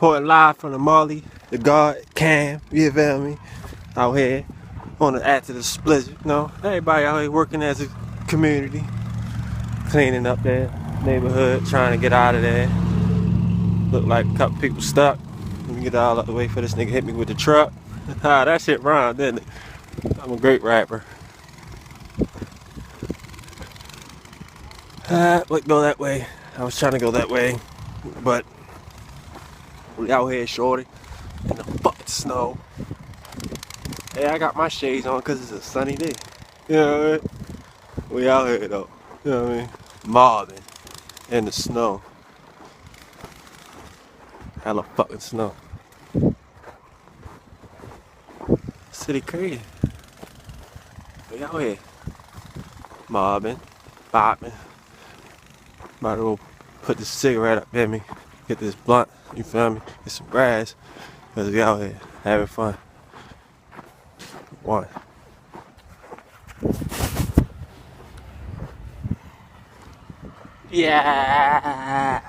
Reporting live from the Marley, the guard, Cam, you feel me? Out here on the act of the split, you know? Everybody out here working as a community, cleaning up their neighborhood, trying to get out of there. Look like a couple people stuck. Let me get all out the way for this nigga hit me with the truck. Ah, that shit rhymed, didn't it? I'm a great rapper. Let's go that way. I was trying to go that way, but we out here, shorty, in the fucking snow. Hey, I got my shades on because it's a sunny day. You know what I mean? We out here though. You know what I mean? Mobbing in the snow. Hella fucking snow. City crazy. We out here. Mobbing, bopping. About to go put this cigarette up in me. Get this blunt, you feel me? Get some grass. Cause we out here having fun. One. Yeah.